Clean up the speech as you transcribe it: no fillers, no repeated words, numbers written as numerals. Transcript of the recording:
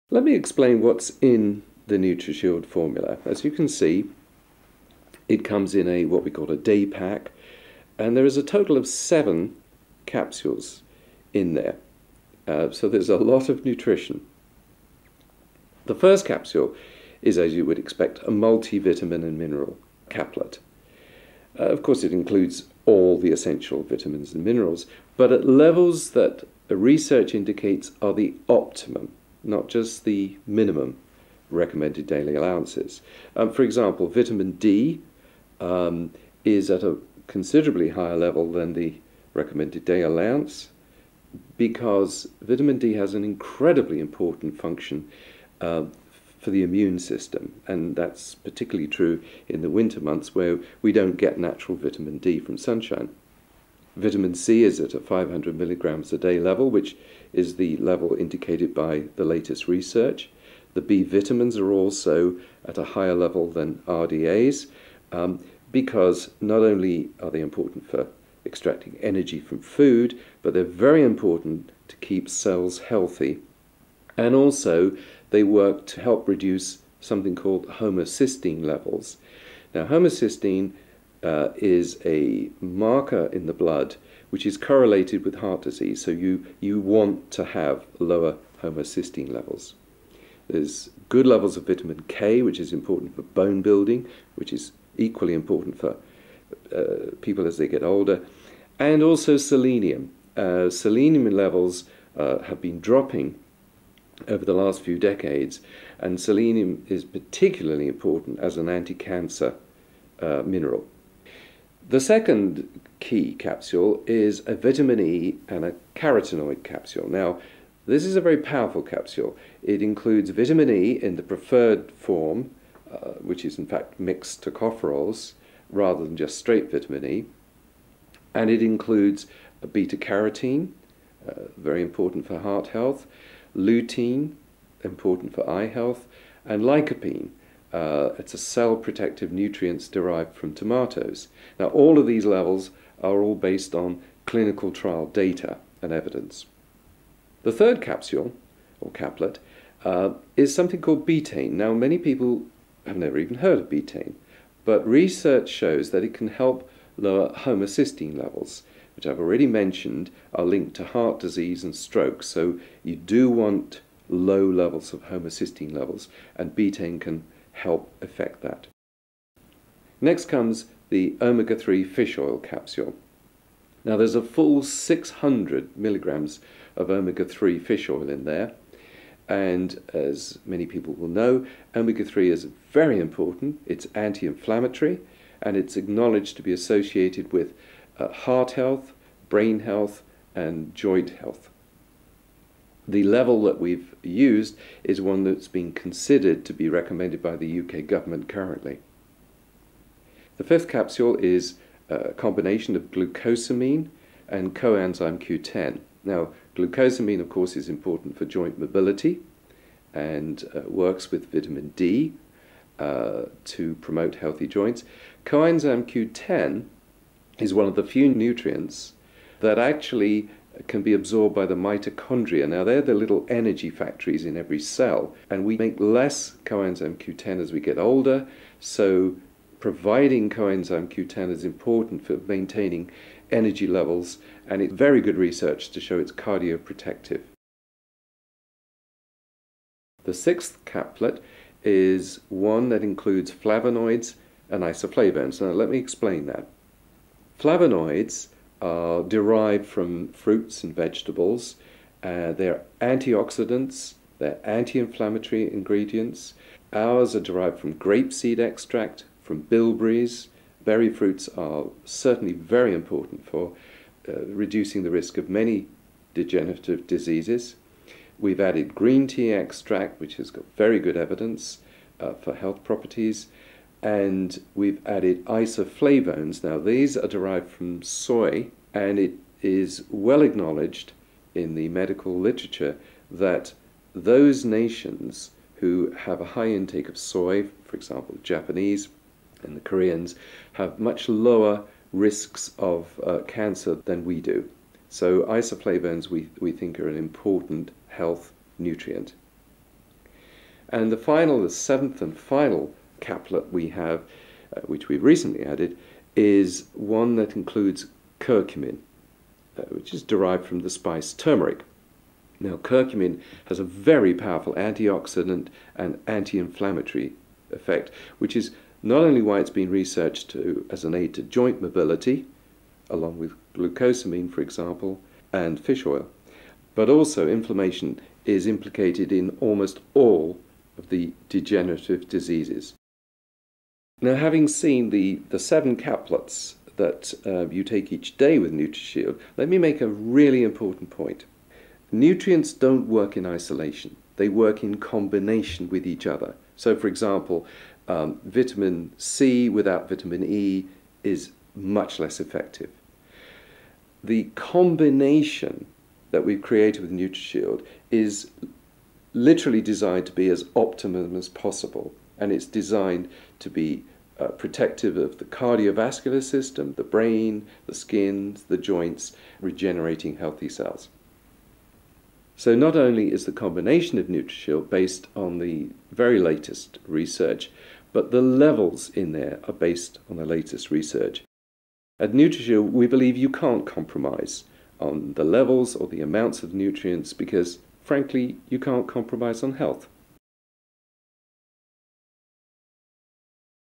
Let me explain what's in the NutriShield formula. As you can see, it comes in what we call a day pack, and there is a total of 7 capsules in there. So there's a lot of nutrition. The first capsule is, as you would expect, a multivitamin and mineral caplet. Of course, it includes all the essential vitamins and minerals, but at levels that research indicates are the optimum, not just the minimum recommended daily allowances. For example, vitamin D is at a considerably higher level than the recommended daily allowance, because vitamin D has an incredibly important function for the immune system, and that's particularly true in the winter months where we don't get natural vitamin D from sunshine. Vitamin C is at a 500 milligrams a day level, which is the level indicated by the latest research. The B vitamins are also at a higher level than RDAs, because not only are they important for extracting energy from food, but they're very important to keep cells healthy. And also, they work to help reduce something called homocysteine levels. Now, homocysteine is a marker in the blood which is correlated with heart disease, so you want to have lower homocysteine levels. There's good levels of vitamin K, which is important for bone building, which is equally important for people as they get older, and also selenium. Selenium levels have been dropping over the last few decades, and selenium is particularly important as an anti-cancer mineral. The second key capsule is a vitamin E and a carotenoid capsule. Now, this is a very powerful capsule. It includes vitamin E in the preferred form, which is in fact mixed tocopherols rather than just straight vitamin E, and it includes a beta-carotene, very important for heart health, lutein, important for eye health, and lycopene. It's a cell-protective nutrients derived from tomatoes. Now, all of these levels are all based on clinical trial data and evidence. The third capsule, or caplet, is something called betaine. Now, many people have never even heard of betaine, but research shows that it can help lower homocysteine levels, which I've already mentioned are linked to heart disease and stroke. So you do want low levels of homocysteine levels, and betaine can help affect that. Next comes the omega-3 fish oil capsule. Now, there's a full 600 milligrams of omega-3 fish oil in there, and as many people will know, omega-3 is very important. It's anti-inflammatory, and it's acknowledged to be associated with heart health, brain health, and joint health. The level that we've used is one that's been considered to be recommended by the UK government currently. The fifth capsule is a combination of glucosamine and coenzyme Q10. Now, glucosamine, of course, is important for joint mobility and works with vitamin D to promote healthy joints. Coenzyme Q10 is one of the few nutrients that actually can be absorbed by the mitochondria. Now, they're the little energy factories in every cell, and we make less coenzyme Q10 as we get older, so providing coenzyme Q10 is important for maintaining energy levels, and it's very good research to show it's cardioprotective. The sixth caplet is one that includes flavonoids and isoflavones. Now, let me explain that. Flavonoids are derived from fruits and vegetables. They're antioxidants, they're anti-inflammatory ingredients. Ours are derived from grapeseed extract, from bilberries. Berry fruits are certainly very important for reducing the risk of many degenerative diseases. We've added green tea extract, which has got very good evidence for health properties. And we've added isoflavones. Now, these are derived from soy, and it is well acknowledged in the medical literature that those nations who have a high intake of soy, for example, the Japanese and the Koreans, have much lower risks of cancer than we do. So isoflavones we think are an important health nutrient. And the seventh and final caplet we have, which we've recently added, is one that includes curcumin, which is derived from the spice turmeric. Now, curcumin has a very powerful antioxidant and anti-inflammatory effect, which is not only why it's been researched as an aid to joint mobility, along with glucosamine, for example, and fish oil, but also inflammation is implicated in almost all of the degenerative diseases. Now, having seen the 7 caplets that you take each day with NutriShield, let me make a really important point. Nutrients don't work in isolation. They work in combination with each other. So, for example, vitamin C without vitamin E is much less effective. The combination that we've created with NutriShield is literally designed to be as optimum as possible, and it's designed to be protective of the cardiovascular system, the brain, the skin, the joints, regenerating healthy cells. So not only is the combination of NutriShield based on the very latest research, but the levels in there are based on the latest research. At NutriShield, we believe you can't compromise on the levels or the amounts of nutrients because, frankly, you can't compromise on health.